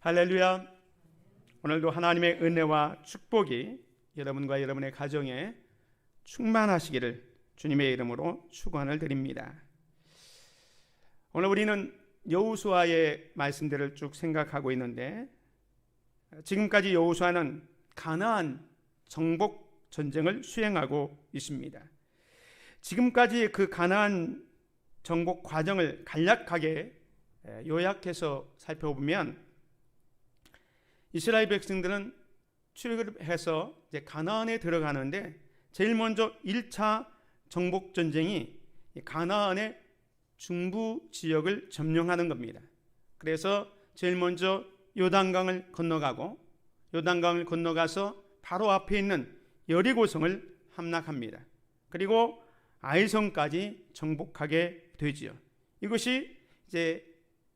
할렐루야. 오늘도 하나님의 은혜와 축복이 여러분과 여러분의 가정에 충만하시기를 주님의 이름으로 축원을 드립니다. 오늘 우리는 여호수아의 말씀들을 쭉 생각하고 있는데, 지금까지 여호수아는 가나안 정복 전쟁을 수행하고 있습니다. 지금까지 그 가나안 정복 과정을 간략하게 요약해서 살펴보면, 이스라엘 백성들은 출애굽해서 이제 가나안에 들어가는데 제일 먼저 1차 정복 전쟁이 가나안의 중부 지역을 점령하는 겁니다. 그래서 제일 먼저 요단강을 건너가고, 요단강을 건너가서 바로 앞에 있는 여리고성을 함락합니다. 그리고 아이성까지 정복하게 되지요. 이것이 이제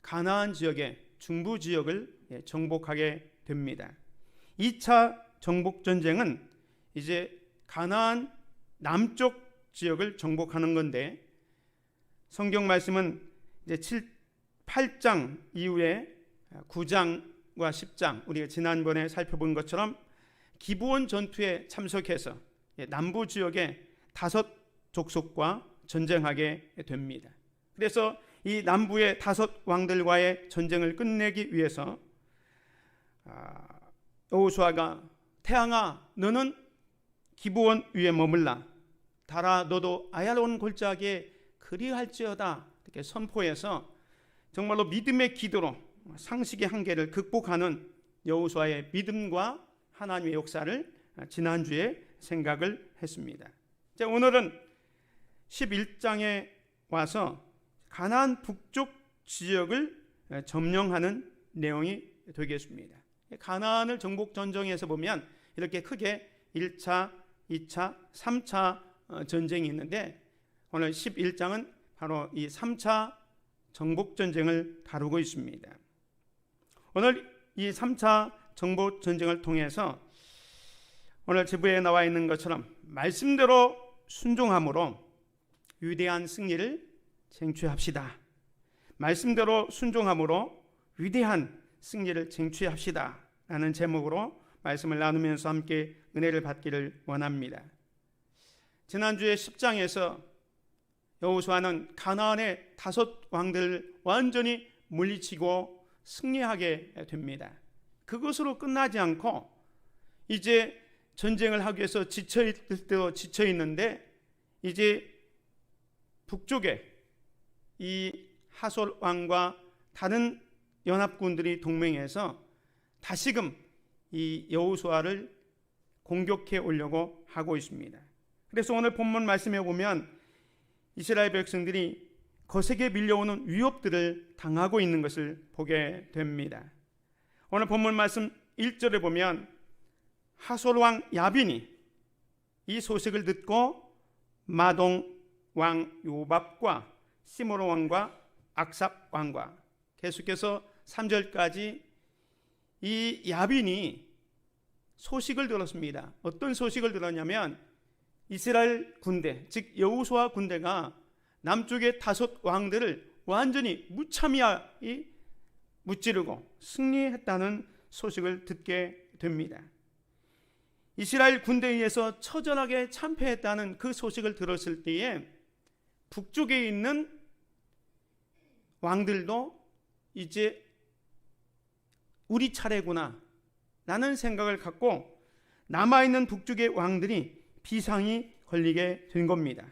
가나안 지역의 중부 지역을 정복하게 됩니다. 2차 정복 전쟁은 이제 가나안 남쪽 지역을 정복하는 건데, 성경 말씀은 이제 8장 이후에 9장과 10장, 우리가 지난번에 살펴본 것처럼 기브온 전투에 참석해서 남부 지역의 5 족속과 전쟁하게 됩니다. 그래서 이 남부의 5 왕들과의 전쟁을 끝내기 위해서 여호수아가 태양아 너는 기브온 위에 머물라, 달아 너도 아얄론 골짜기에 그리할지어다, 이렇게 선포해서 정말로 믿음의 기도로 상식의 한계를 극복하는 여호수아의 믿음과 하나님의 역사를 지난주에 생각을 했습니다. 자, 오늘은 11장에 와서 가나안 북쪽 지역을 점령하는 내용이 되겠습니다. 가나안을 정복 전쟁에서 보면 이렇게 크게 1차, 2차, 3차 전쟁이 있는데, 오늘 11장은 바로 이 3차 정복 전쟁을 다루고 있습니다. 오늘 이 3차 정복 전쟁을 통해서 오늘 제부에 나와 있는 것처럼 말씀대로 순종함으로 위대한 승리를 쟁취합시다. 말씀대로 순종함으로 위대한 승리를 쟁취합시다 라는 제목으로 말씀을 나누면서 함께 은혜를 받기를 원합니다. 지난주에 10장에서 여호수아는 가나안의 5 왕들을 완전히 물리치고 승리하게 됩니다. 그것으로 끝나지 않고 이제 전쟁을 하기 위해서 지쳐있을 때도 지쳐있는데, 이제 북쪽에 이 하솔 왕과 다른 연합군들이 동맹해서 다시금 이 여호수아를 공격해 오려고 하고 있습니다. 그래서 오늘 본문 말씀에 보면 이스라엘 백성들이 거세게 밀려오는 위협들을 당하고 있는 것을 보게 됩니다. 오늘 본문 말씀 1절에 보면 하솔 왕 야빈이 이 소식을 듣고 마동 왕 요밥과 시므로 왕과 악삽 왕과, 계속해서 3절까지 이 야빈이 소식을 들었습니다. 어떤 소식을 들었냐면 이스라엘 군대, 즉 여호수아 군대가 남쪽의 5 왕들을 완전히 무참히 무찌르고 승리했다는 소식을 듣게 됩니다. 이스라엘 군대에 의해서 처절하게 참패했다는 그 소식을 들었을 때에 북쪽에 있는 왕들도 이제 우리 차례구나 라는 생각을 갖고 남아있는 북쪽의 왕들이 비상이 걸리게 된 겁니다.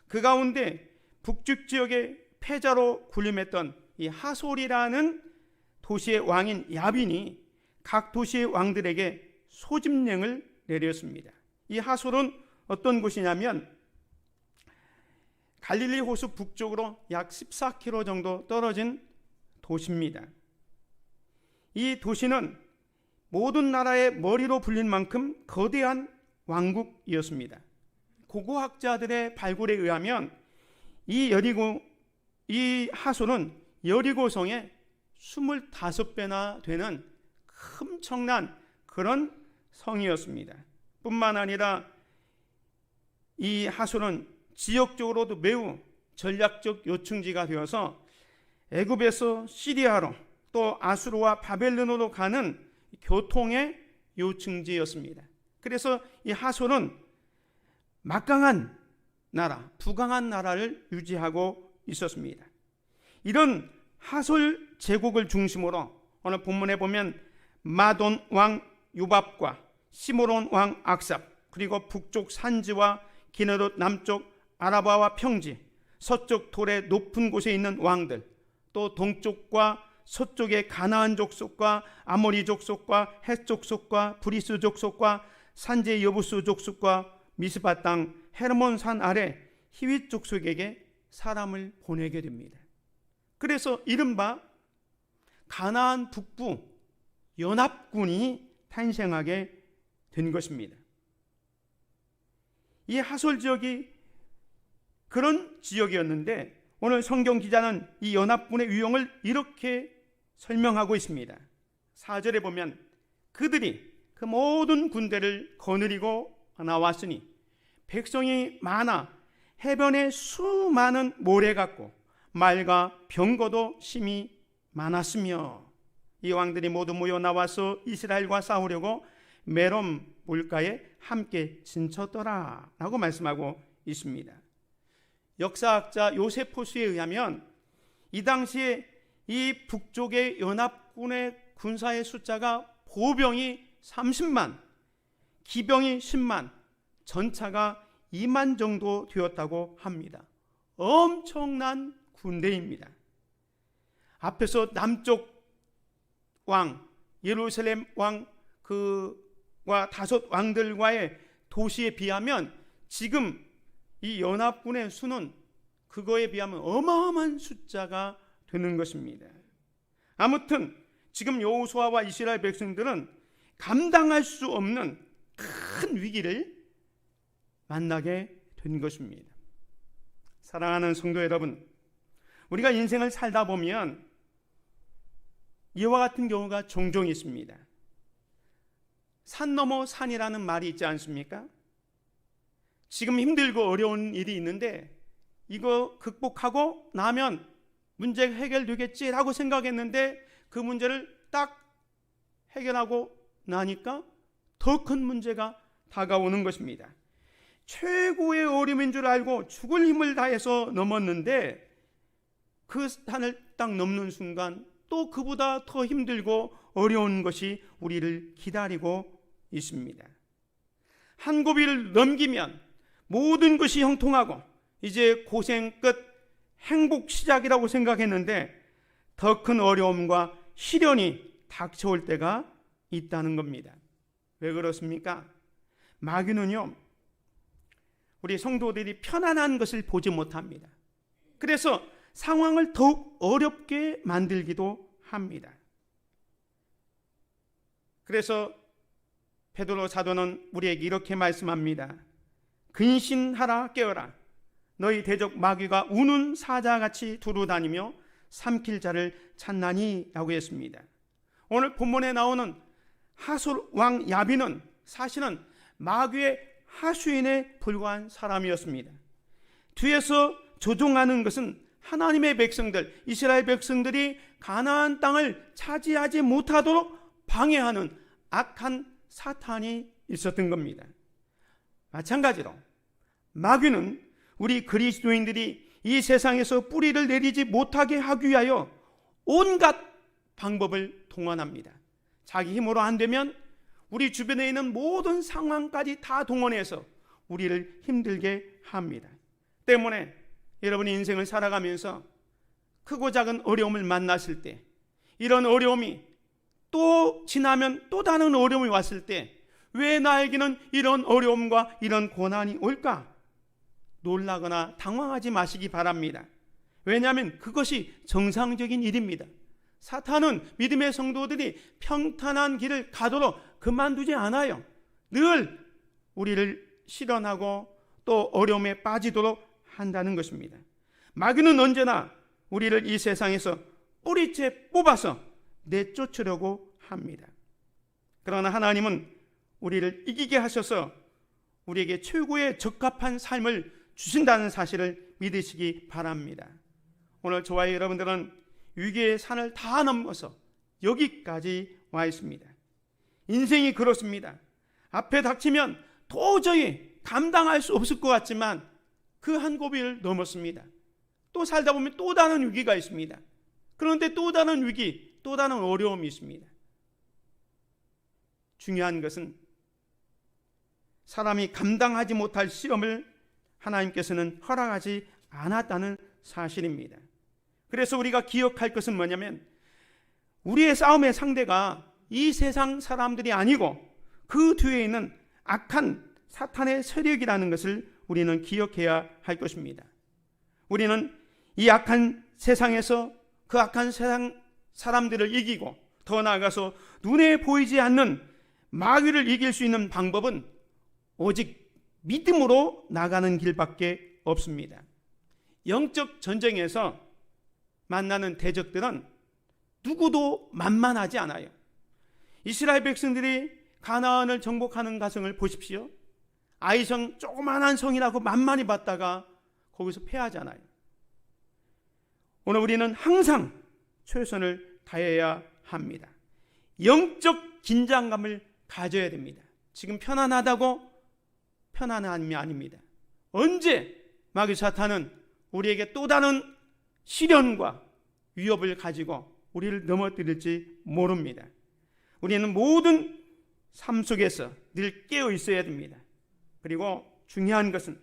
그 가운데 북쪽 지역의 패자로 군림했던 이 하솔이라는 도시의 왕인 야빈이 각 도시의 왕들에게 소집령을 내렸습니다. 이 하솔은 어떤 곳이냐면 갈릴리 호수 북쪽으로 약 14km 정도 떨어진 도시입니다. 이 도시는 모든 나라의 머리로 불린 만큼 거대한 왕국이었습니다. 고고학자들의 발굴에 의하면 이 하솔은 여리고성의 25배나 되는 엄청난 그런 성이었습니다. 뿐만 아니라 이 하솔은 지역적으로도 매우 전략적 요충지가 되어서 애굽에서 시리아로 또 아수르와 바벨론으로 가는 교통의 요충지였습니다. 그래서 이 하솔은 막강한 나라, 부강한 나라를 유지하고 있었습니다. 이런 하솔 제국을 중심으로 오늘 본문에 보면 마돈 왕 유밥과 시므론 왕 악삽, 그리고 북쪽 산지와 기네롯 남쪽 아라바와 평지, 서쪽 돌의 높은 곳에 있는 왕들, 또 동쪽과 서쪽의 가나안 족속과 아모리 족속과 헷 족속과 브리스 족속과 산지 여부스 족속과 미스바 땅 헤르몬 산 아래 히윗 족속에게 사람을 보내게 됩니다. 그래서 이른바 가나안 북부 연합군이 탄생하게 된 것입니다. 이 하솔 지역이 그런 지역이었는데 오늘 성경 기자는 이 연합군의 유형을 이렇게 설명하고 있습니다. 4절에 보면 그들이 그 모든 군대를 거느리고 나왔으니 백성이 많아 해변에 수많은 모래 같고 말과 병거도 심히 많았으며 이 왕들이 모두 모여 나와서 이스라엘과 싸우려고 메롬 물가에 함께 진쳤더라 라고 말씀하고 있습니다. 역사학자 요세포스에 의하면 이 당시에 이 북쪽의 연합군의 군사의 숫자가 보병이 30만, 기병이 10만, 전차가 2만 정도 되었다고 합니다. 엄청난 군대입니다. 앞에서 남쪽 왕, 예루살렘 왕 그와 5 왕들과의 도시에 비하면 지금 이 연합군의 수는 그거에 비하면 어마어마한 숫자가 되는 것입니다. 아무튼 지금 여호수아와 이스라엘 백성들은 감당할 수 없는 큰 위기를 만나게 된 것입니다. 사랑하는 성도 여러분, 우리가 인생을 살다 보면 이와 같은 경우가 종종 있습니다. 산 넘어 산이라는 말이 있지 않습니까? 지금 힘들고 어려운 일이 있는데 이거 극복하고 나면 문제가 해결되겠지라고 생각했는데 그 문제를 딱 해결하고 나니까 더 큰 문제가 다가오는 것입니다. 최고의 어려움인 줄 알고 죽을 힘을 다해서 넘었는데 그 산을 딱 넘는 순간 또 그보다 더 힘들고 어려운 것이 우리를 기다리고 있습니다. 한 고비를 넘기면 모든 것이 형통하고 이제 고생 끝, 행복 시작이라고 생각했는데 더 큰 어려움과 시련이 닥쳐올 때가 있다는 겁니다. 왜 그렇습니까? 마귀는요, 우리 성도들이 편안한 것을 보지 못합니다. 그래서 상황을 더욱 어렵게 만들기도 합니다. 그래서 베드로 사도는 우리에게 이렇게 말씀합니다. 근신하라 깨어라. 너희 대적 마귀가 우는 사자같이 두루다니며 삼킬 자를 찾나니 라고 했습니다. 오늘 본문에 나오는 하솔 왕 야빈은 사실은 마귀의 하수인에 불과한 사람이었습니다. 뒤에서 조종하는 것은 하나님의 백성들, 이스라엘 백성들이 가나안 땅을 차지하지 못하도록 방해하는 악한 사탄이 있었던 겁니다. 마찬가지로 마귀는 우리 그리스도인들이 이 세상에서 뿌리를 내리지 못하게 하기 위하여 온갖 방법을 동원합니다. 자기 힘으로 안 되면 우리 주변에 있는 모든 상황까지 다 동원해서 우리를 힘들게 합니다. 때문에 여러분이 인생을 살아가면서 크고 작은 어려움을 만났을 때, 이런 어려움이 또 지나면 또 다른 어려움이 왔을 때 왜 나에게는 이런 어려움과 이런 고난이 올까? 놀라거나 당황하지 마시기 바랍니다. 왜냐하면 그것이 정상적인 일입니다. 사탄은 믿음의 성도들이 평탄한 길을 가도록 그만두지 않아요. 늘 우리를 실현하고 또 어려움에 빠지도록 한다는 것입니다. 마귀는 언제나 우리를 이 세상에서 뿌리째 뽑아서 내쫓으려고 합니다. 그러나 하나님은 우리를 이기게 하셔서 우리에게 최고의 적합한 삶을 주신다는 사실을 믿으시기 바랍니다. 오늘 저와 여러분들은 위기의 산을 다 넘어서 여기까지 와 있습니다. 인생이 그렇습니다. 앞에 닥치면 도저히 감당할 수 없을 것 같지만 그 한 고비를 넘었습니다. 또 살다 보면 또 다른 위기가 있습니다. 그런데 또 다른 위기, 또 다른 어려움이 있습니다. 중요한 것은 사람이 감당하지 못할 시험을 하나님께서는 허락하지 않았다는 사실입니다. 그래서 우리가 기억할 것은 뭐냐면 우리의 싸움의 상대가 이 세상 사람들이 아니고 그 뒤에 있는 악한 사탄의 세력이라는 것을 우리는 기억해야 할 것입니다. 우리는 이 악한 세상에서 그 악한 세상 사람들을 이기고 더 나아가서 눈에 보이지 않는 마귀를 이길 수 있는 방법은 오직 믿음으로 나가는 길밖에 없습니다. 영적 전쟁에서 만나는 대적들은 누구도 만만하지 않아요. 이스라엘 백성들이 가나안을 정복하는 과정을 보십시오. 아이성 조그만한 성이라고 만만히 봤다가 거기서 패하잖아요. 오늘 우리는 항상 최선을 다해야 합니다. 영적 긴장감을 가져야 됩니다. 지금 편안하다고 편안함이 아닙니다. 언제 마귀 사탄은 우리에게 또 다른 시련과 위협을 가지고 우리를 넘어뜨릴지 모릅니다. 우리는 모든 삶 속에서 늘 깨어 있어야 됩니다. 그리고 중요한 것은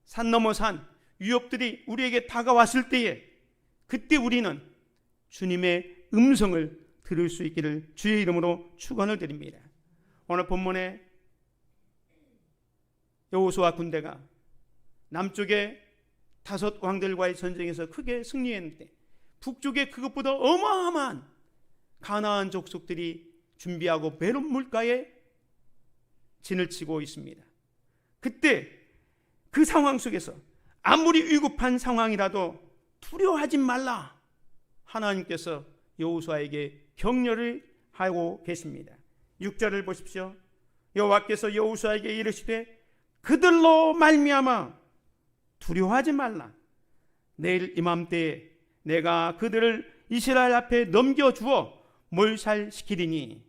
산 넘어 산 위협들이 우리에게 다가왔을 때에 그때 우리는 주님의 음성을 들을 수 있기를 주의 이름으로 축원을 드립니다. 오늘 본문에 여호수아 군대가 남쪽의 다섯 왕들과의 전쟁에서 크게 승리했는데 북쪽에 그것보다 어마어마한 가나안 족속들이 준비하고 메론 물가에 진을 치고 있습니다. 그때 그 상황 속에서 아무리 위급한 상황이라도 두려워하지 말라 하나님께서 여호수아에게 격려를 하고 계십니다. 6절을 보십시오. 여호와께서 여호수아에게 이르시되 그들로 말미암아 두려워하지 말라. 내일 이맘때에 내가 그들을 이스라엘 앞에 넘겨주어 몰살시키리니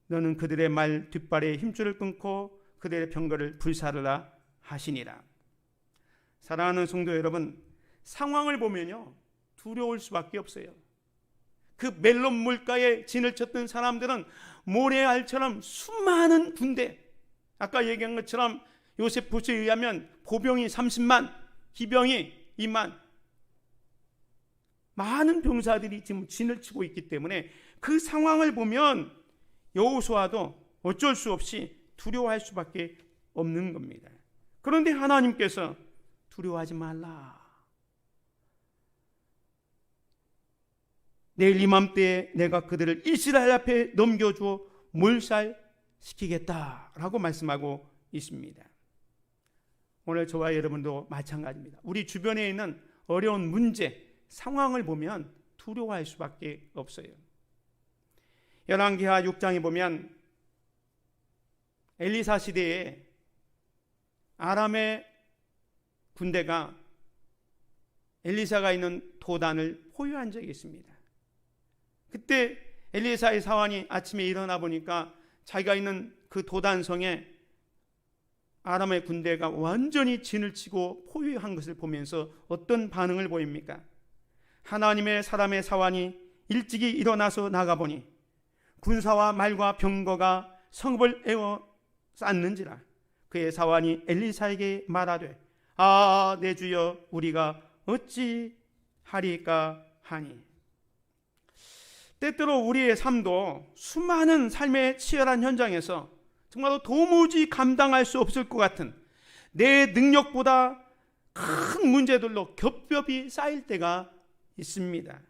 너는 그들의 말 뒷발에 힘줄을 끊고 그들의 병거를 불사르라 하시니라. 사랑하는 성도 여러분, 상황을 보면요 두려울 수밖에 없어요. 그 멜론 물가에 진을 쳤던 사람들은 모래알처럼 수많은 군대, 아까 얘기한 것처럼 요세푸스에 의하면 보병이 30만, 기병이 2만, 많은 병사들이 지금 진을 치고 있기 때문에 그 상황을 보면 여호수아도 어쩔 수 없이 두려워할 수밖에 없는 겁니다. 그런데 하나님께서 두려워하지 말라. 내일 이맘때에 내가 그들을 이스라엘 앞에 넘겨주어 몰살시키겠다라고 말씀하고 있습니다. 오늘 저와 여러분도 마찬가지입니다. 우리 주변에 있는 어려운 문제, 상황을 보면 두려워할 수밖에 없어요. 열왕기하 6장에 보면 엘리사 시대에 아람의 군대가 엘리사가 있는 도단을 포위한 적이 있습니다. 그때 엘리사의 사환이 아침에 일어나 보니까 자기가 있는 그 도단성에 아람의 군대가 완전히 진을 치고 포위한 것을 보면서 어떤 반응을 보입니까? 하나님의 사람의 사환이 일찍이 일어나서 나가보니 군사와 말과 병거가 성읍을 에워쌌는지라. 그의 사환이 엘리사에게 말하되 아 내 주여 우리가 어찌하리까 하니. 때때로 우리의 삶도 수많은 삶의 치열한 현장에서 정말로 도무지 감당할 수 없을 것 같은 내 능력보다 큰 문제들로 겹겹이 쌓일 때가 있습니다.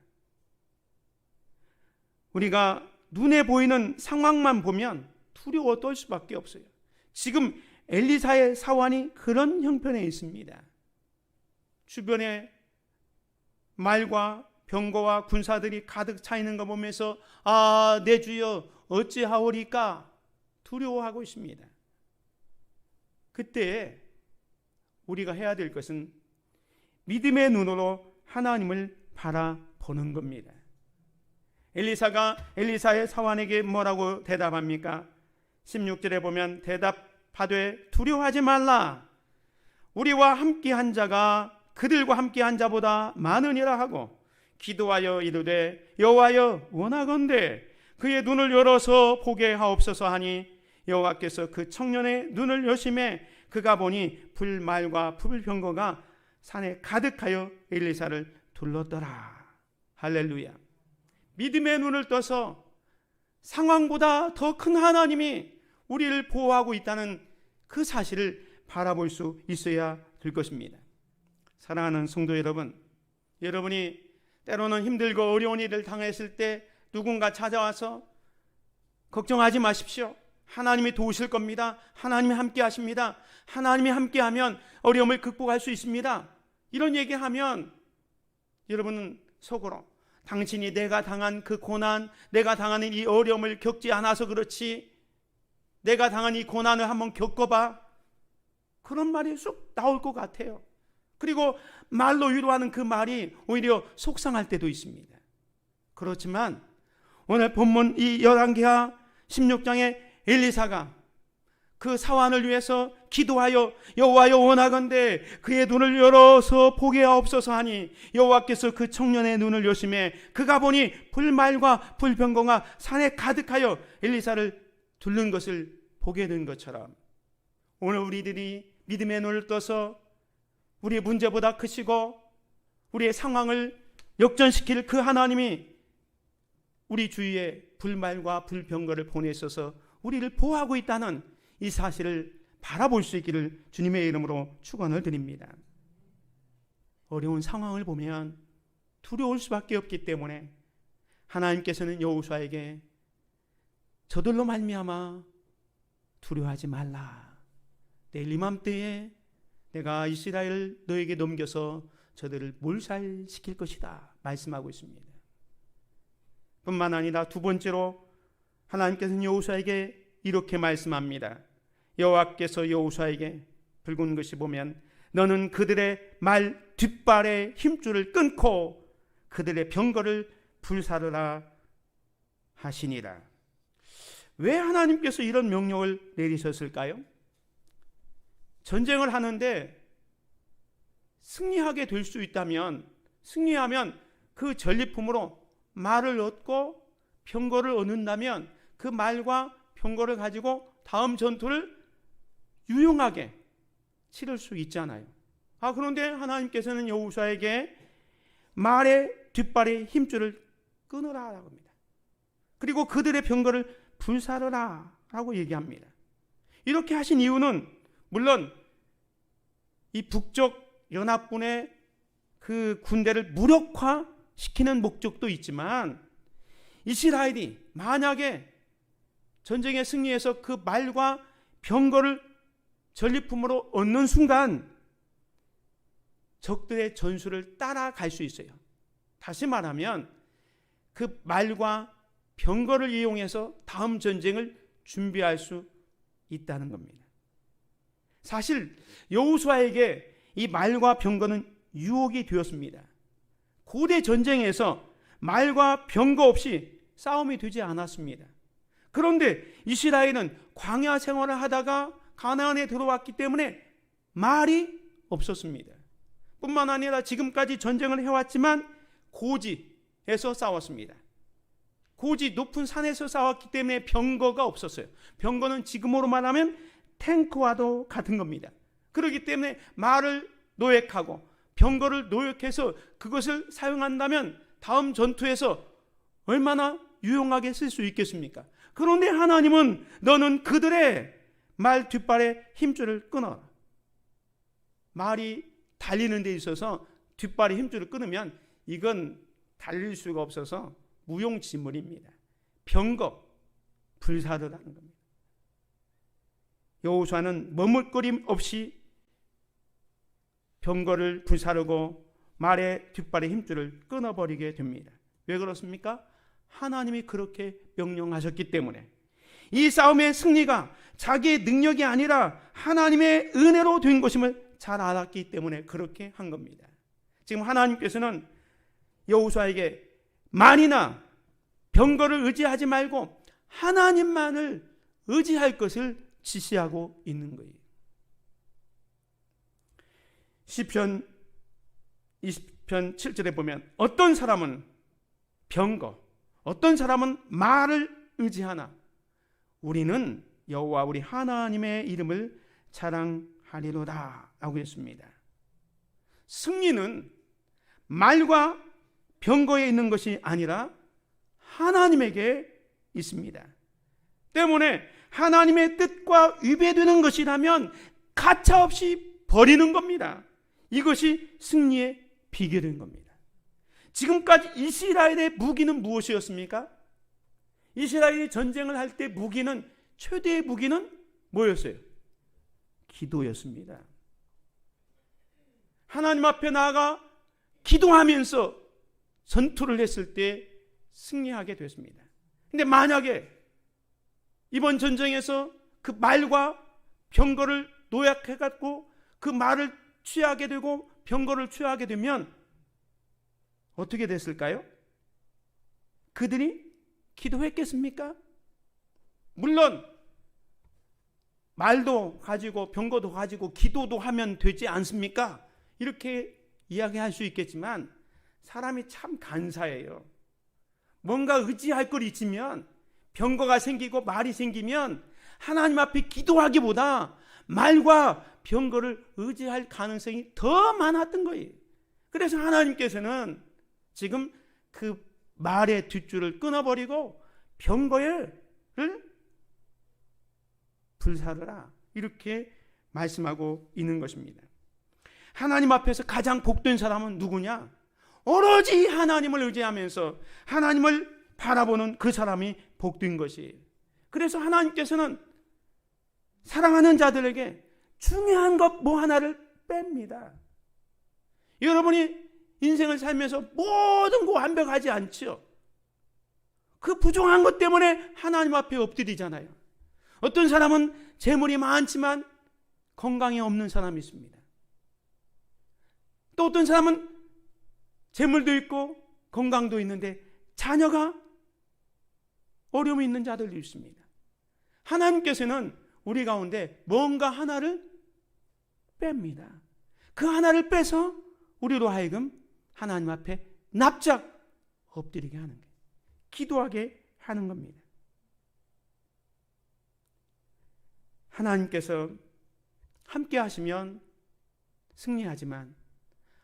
우리가 눈에 보이는 상황만 보면 두려워 떨 수밖에 없어요. 지금 엘리사의 사환이 그런 형편에 있습니다. 주변에 말과 병거와 군사들이 가득 차 있는 거 보면서 아, 내 주여 어찌하오리까 두려워하고 있습니다. 그때 우리가 해야 될 것은 믿음의 눈으로 하나님을 바라보는 겁니다. 엘리사가 엘리사의 사환에게 뭐라고 대답합니까? 16절에 보면 대답하되 두려워하지 말라. 우리와 함께한 자가 그들과 함께한 자보다 많으니라 하고 기도하여 이르되 여호와여 원하건대 그의 눈을 열어서 보게 하옵소서 하니 여호와께서 그 청년의 눈을 여심해 그가 보니 불말과 불병거가 산에 가득하여 엘리사를 둘렀더라. 할렐루야. 믿음의 눈을 떠서 상황보다 더 큰 하나님이 우리를 보호하고 있다는 그 사실을 바라볼 수 있어야 될 것입니다. 사랑하는 성도 여러분, 여러분이 때로는 힘들고 어려운 일을 당했을 때 누군가 찾아와서 걱정하지 마십시오. 하나님이 도우실 겁니다. 하나님이 함께 하십니다. 하나님이 함께하면 어려움을 극복할 수 있습니다. 이런 얘기하면 여러분은 속으로 당신이 내가 당한 그 고난, 내가 당하는 이 어려움을 겪지 않아서 그렇지, 내가 당한 이 고난을 한번 겪어봐, 그런 말이 쑥 나올 것 같아요. 그리고 말로 위로하는 그 말이 오히려 속상할 때도 있습니다. 그렇지만 오늘 본문 이 열왕기하 16장의 엘리사가 그 사환을 위해서 기도하여 여호와여 원하건대 그의 눈을 열어서 보게 하옵소서 하니 여호와께서 그 청년의 눈을 여심해 그가 보니 불말과 불병거가 산에 가득하여 엘리사를 둘른 것을 보게 된 것처럼 오늘 우리들이 믿음의 눈을 떠서 우리의 문제보다 크시고 우리의 상황을 역전시킬 그 하나님이 우리 주위에 불말과 불병거를 보내셔서 우리를 보호하고 있다는 이 사실을 바라볼 수 있기를 주님의 이름으로 축원을 드립니다. 어려운 상황을 보면 두려울 수밖에 없기 때문에 하나님께서는 여호수아에게 저들로 말미암아 두려워하지 말라. 내일 이맘때에 내가 이스라엘을 너에게 넘겨서 저들을 몰살시킬 것이다 말씀하고 있습니다. 뿐만 아니라 두 번째로 하나님께서는 여호수아에게 이렇게 말씀합니다. 여호와께서 여호수아에게 붉은 것이 보면 너는 그들의 말 뒷발의 힘줄을 끊고 그들의 병거를 불사르라 하시니라. 왜 하나님께서 이런 명령을 내리셨을까요? 전쟁을 하는데 승리하게 될 수 있다면, 승리하면 그 전리품으로 말을 얻고 병거를 얻는다면 그 말과 병거를 가지고 다음 전투를 유용하게 치를 수 있잖아요. 그런데 하나님께서는 여호수아에게 말의 뒷발의 힘줄을 끊으라 라고 합니다. 그리고 그들의 병거를 불사르라 라고 얘기합니다. 이렇게 하신 이유는 물론 이 북쪽 연합군의 그 군대를 무력화시키는 목적도 있지만 이스라엘이 만약에 전쟁에 승리해서 그 말과 병거를 전리품으로 얻는 순간 적들의 전술을 따라갈 수 있어요. 다시 말하면 그 말과 병거를 이용해서 다음 전쟁을 준비할 수 있다는 겁니다. 사실 여호수아에게 이 말과 병거는 유혹이 되었습니다. 고대 전쟁에서 말과 병거 없이 싸움이 되지 않았습니다. 그런데 이스라엘은 광야 생활을 하다가 가나안에 들어왔기 때문에 말이 없었습니다. 뿐만 아니라 지금까지 전쟁을 해왔지만 고지에서 싸웠습니다. 고지 높은 산에서 싸웠기 때문에 병거가 없었어요. 병거는 지금으로 말하면 탱크와도 같은 겁니다. 그렇기 때문에 말을 노획하고 병거를 노획해서 그것을 사용한다면 다음 전투에서 얼마나 유용하게 쓸 수 있겠습니까? 그런데 하나님은 너는 그들의 말 뒷발의 힘줄을 끊어라. 말이 달리는 데 있어서 뒷발의 힘줄을 끊으면 이건 달릴 수가 없어서 무용지물입니다. 병거 불사르라는 겁니다. 여호수아는 머뭇거림 없이 병거를 불사르고 말의 뒷발의 힘줄을 끊어버리게 됩니다. 왜 그렇습니까? 하나님이 그렇게 명령하셨기 때문에. 이 싸움의 승리가 자기의 능력이 아니라 하나님의 은혜로 된 것임을 잘 알았기 때문에 그렇게 한 겁니다. 지금 하나님께서는 여호수아에게 말이나 병거를 의지하지 말고 하나님만을 의지할 것을 지시하고 있는 거예요. 시편 20편 7절에 보면 어떤 사람은 병거, 어떤 사람은 말을 의지하나 우리는 여호와 우리 하나님의 이름을 자랑하리로다 라고 했습니다. 승리는 말과 병거에 있는 것이 아니라 하나님에게 있습니다. 때문에 하나님의 뜻과 위배되는 것이라면 가차없이 버리는 겁니다. 이것이 승리의 비결인 겁니다. 지금까지 이스라엘의 무기는 무엇이었습니까? 이스라엘이 전쟁을 할 때 무기는, 최대의 무기는 뭐였어요? 기도였습니다. 하나님 앞에 나아가 기도하면서 전투를 했을 때 승리하게 됐습니다. 근데 만약에 이번 전쟁에서 그 말과 병거를 노약해갖고 그 말을 취하게 되고 병거를 취하게 되면 어떻게 됐을까요? 그들이 기도했겠습니까? 물론 말도 가지고 병거도 가지고 기도도 하면 되지 않습니까? 이렇게 이야기할 수 있겠지만 사람이 참 간사해요. 뭔가 의지할 걸 있으면 병거가 생기고 말이 생기면 하나님 앞에 기도하기보다 말과 병거를 의지할 가능성이 더 많았던 거예요. 그래서 하나님께서는 지금 그 말의 뒷줄을 끊어버리고 병거를 불사르라 이렇게 말씀하고 있는 것입니다. 하나님 앞에서 가장 복된 사람은 누구냐? 오로지 하나님을 의지하면서 하나님을 바라보는 그 사람이 복된 것이에요. 그래서 하나님께서는 사랑하는 자들에게 중요한 것 뭐 하나를 뺍니다. 여러분이 인생을 살면서 모든 거 완벽하지 않죠. 그 부족한 것 때문에 하나님 앞에 엎드리잖아요. 어떤 사람은 재물이 많지만 건강이 없는 사람이 있습니다. 또 어떤 사람은 재물도 있고 건강도 있는데 자녀가 어려움이 있는 자들도 있습니다. 하나님께서는 우리 가운데 뭔가 하나를 뺍니다. 그 하나를 빼서 우리로 하여금 하나님 앞에 납작 엎드리게 하는 거예요. 기도하게 하는 겁니다. 하나님께서 함께 하시면 승리하지만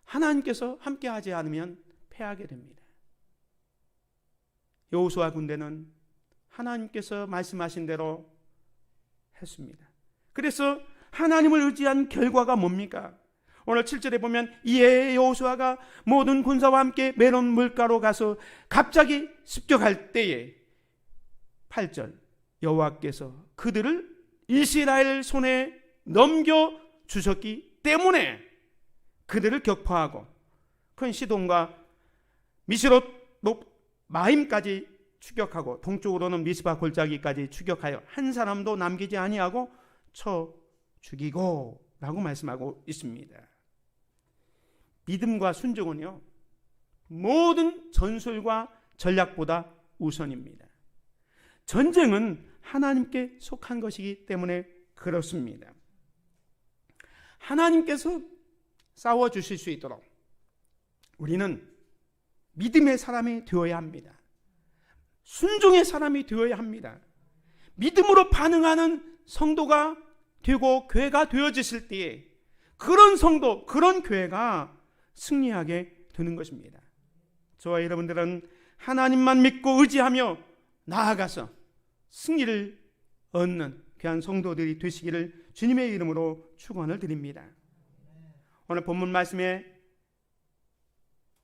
하나님께서 함께 하지 않으면 패하게 됩니다. 여호수아 군대는 하나님께서 말씀하신 대로 했습니다. 그래서 하나님을 의지한 결과가 뭡니까? 오늘 7절에 보면 이에 여호수아가 모든 군사와 함께 메론 물가로 가서 갑자기 습격할 때에 8절 여호와께서 그들을 이스라엘 손에 넘겨 주셨기 때문에 그들을 격파하고 큰 시돈과 미스롯 마임까지 추격하고 동쪽으로는 미스바 골짜기까지 추격하여 한 사람도 남기지 아니하고 쳐 죽이고 라고 말씀하고 있습니다. 믿음과 순종은요 모든 전술과 전략보다 우선입니다. 전쟁은 하나님께 속한 것이기 때문에 그렇습니다. 하나님께서 싸워주실 수 있도록 우리는 믿음의 사람이 되어야 합니다. 순종의 사람이 되어야 합니다. 믿음으로 반응하는 성도가 되고 교회가 되어지실 때에 그런 성도, 그런 교회가 승리하게 되는 것입니다. 저와 여러분들은 하나님만 믿고 의지하며 나아가서 승리를 얻는 귀한 성도들이 되시기를 주님의 이름으로 축원을 드립니다. 오늘 본문 말씀에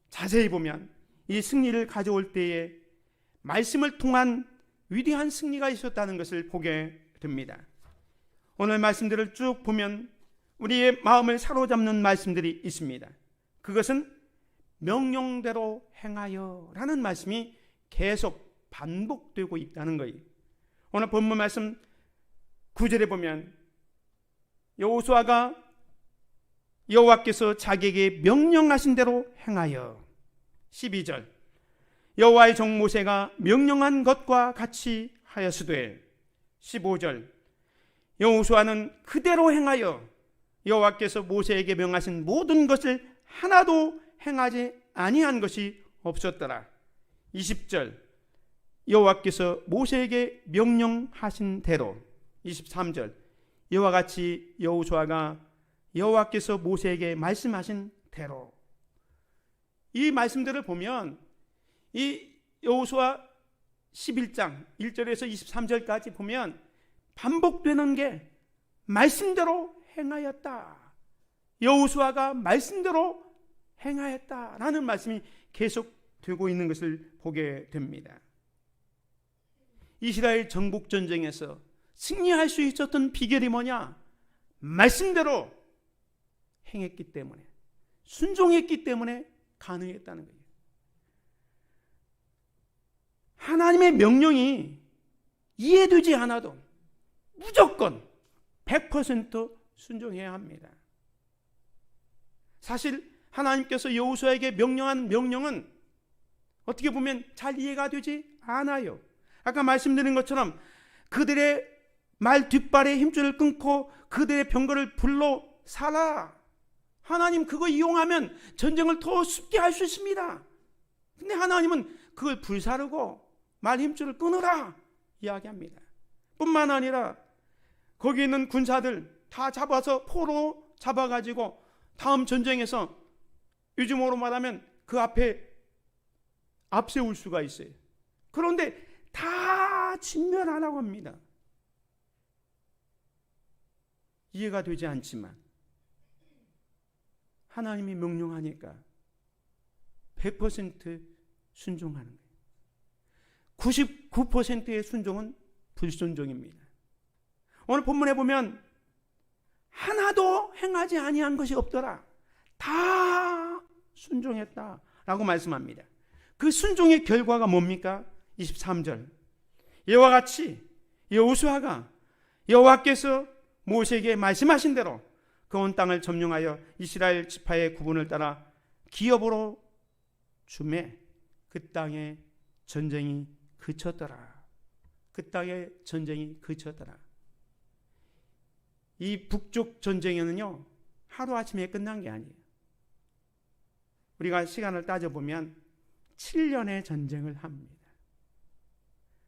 자세히 보면 이 승리를 가져올 때에 말씀을 통한 위대한 승리가 있었다는 것을 보게 됩니다. 오늘 말씀들을 쭉 보면 우리의 마음을 사로잡는 말씀들이 있습니다. 그것은 명령대로 행하여 라는 말씀이 계속 반복되고 있다는 거예요. 오늘 본문 말씀 9절에 보면 여호수아가 여호와께서 자기에게 명령하신 대로 행하여 12절 여호와의 종 모세가 명령한 것과 같이 하였으되 15절 여호수아는 그대로 행하여 여호와께서 모세에게 명하신 모든 것을 하나도 행하지 아니한 것이 없었더라. 20절 여호와께서 모세에게 명령하신 대로 23절 이와 같이 여호수아가 여호와께서 모세에게 말씀하신 대로. 이 말씀들을 보면 이 여호수아 11장 1절에서 23절까지 보면 반복되는 게 말씀대로 행하였다. 여호수아가 말씀대로 행하였다라는 말씀이 계속되고 있는 것을 보게 됩니다. 이스라엘 정복 전쟁에서 승리할 수 있었던 비결이 뭐냐? 말씀대로 행했기 때문에, 순종했기 때문에 가능했다는 거예요. 하나님의 명령이 이해되지 않아도 무조건 100% 순종해야 합니다. 사실 하나님께서 여호수아에게 명령한 명령은 어떻게 보면 잘 이해가 되지 않아요. 아까 말씀드린 것처럼 그들의 말 뒷발의 힘줄을 끊고 그들의 병거를 불러 살아. 하나님 그거 이용하면 전쟁을 더 쉽게 할 수 있습니다. 근데 하나님은 그걸 불사르고 말 힘줄을 끊으라 이야기합니다. 뿐만 아니라 거기 있는 군사들 다 잡아서 포로 잡아가지고 다음 전쟁에서 요즘으로 말하면 그 앞에 앞세울 수가 있어요. 그런데 다 진멸하라고 합니다. 이해가 되지 않지만 하나님이 명령하니까 100% 순종하는 거예요. 99%의 순종은 불순종입니다. 오늘 본문에 보면 하나도 행하지 아니한 것이 없더라. 다 순종했다라고 말씀합니다. 그 순종의 결과가 뭡니까? 23절 이와 같이 여호수아가 여호와께서 모세에게 말씀하신 대로 그 온 땅을 점령하여 이스라엘 지파의 구분을 따라 기업으로 주매 그 땅에 전쟁이 그쳤더라. 그 땅에 전쟁이 그쳤더라. 이 북쪽 전쟁에는요 하루아침에 끝난 게 아니에요. 우리가 시간을 따져보면 7년의 전쟁을 합니다.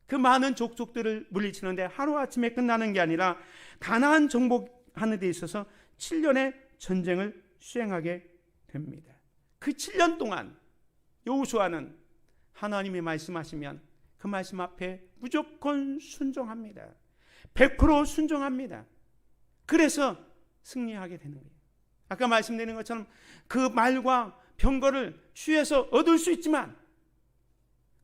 그 많은 족속들을 물리치는데 하루아침에 끝나는 게 아니라 가나안 정복하는 데 있어서 7년의 전쟁을 수행하게 됩니다. 그 7년 동안 여호수아는 하나님이 말씀하시면 그 말씀 앞에 무조건 순종합니다. 100% 순종합니다. 그래서 승리하게 되는 거예요. 아까 말씀드린 것처럼 그 말과 병거를 취해서 얻을 수 있지만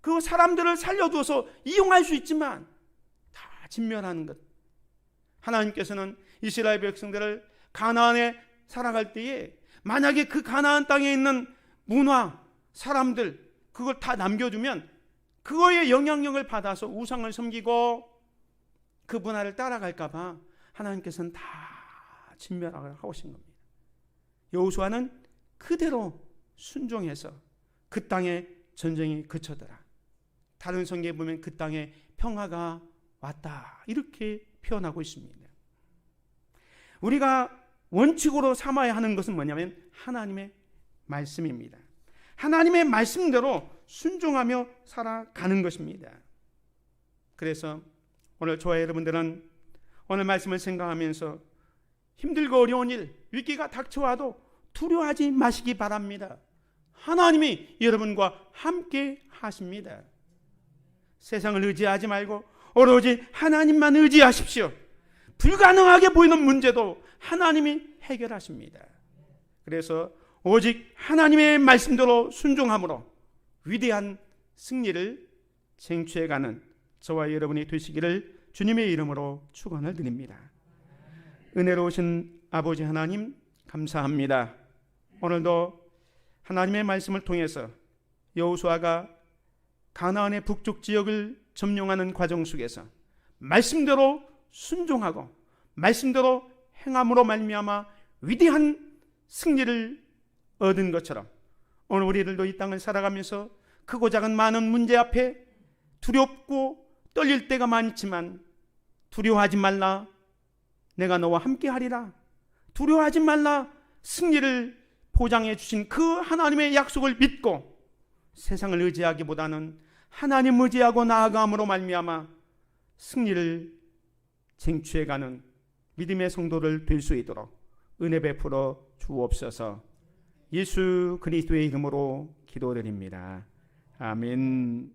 그 사람들을 살려두어서 이용할 수 있지만 다 진멸하는 것. 하나님께서는 이스라엘 백성들을 가나안에 살아갈 때에 만약에 그 가나안 땅에 있는 문화, 사람들 그걸 다 남겨두면 그거의 영향력을 받아서 우상을 섬기고 그 문화를 따라갈까 봐 하나님께서는 다 진멸하고 하신 겁니다. 여호수아는 그대로 순종해서 그 땅에 전쟁이 그쳐더라. 다른 성경에 보면 그 땅에 평화가 왔다 이렇게 표현하고 있습니다. 우리가 원칙으로 삼아야 하는 것은 뭐냐면 하나님의 말씀입니다. 하나님의 말씀대로 순종하며 살아가는 것입니다. 그래서 오늘 저와 여러분들은 오늘 말씀을 생각하면서 힘들고 어려운 일, 위기가 닥쳐와도 두려워하지 마시기 바랍니다. 하나님이 여러분과 함께 하십니다. 세상을 의지하지 말고 오로지 하나님만 의지하십시오. 불가능하게 보이는 문제도 하나님이 해결하십니다. 그래서 오직 하나님의 말씀대로 순종함으로 위대한 승리를 쟁취해가는 저와 여러분이 되시기를 주님의 이름으로 축원을 드립니다. 은혜로우신 아버지 하나님 감사합니다. 오늘도 하나님의 말씀을 통해서 여호수아가 가나안의 북쪽 지역을 점령하는 과정 속에서 말씀대로 순종하고 말씀대로 행함으로 말미암아 위대한 승리를 얻은 것처럼 오늘 우리들도 이 땅을 살아가면서 크고 작은 많은 문제 앞에 두렵고 떨릴 때가 많지만 두려워하지 말라. 내가 너와 함께 하리라. 두려워하지 말라. 승리를 보장해 주신 그 하나님의 약속을 믿고 세상을 의지하기보다는 하나님 의지하고 나아감으로 말미암아 승리를 쟁취해가는 믿음의 성도를 될 수 있도록 은혜 베풀어 주옵소서. 예수 그리스도의 이름으로 기도드립니다. 아멘.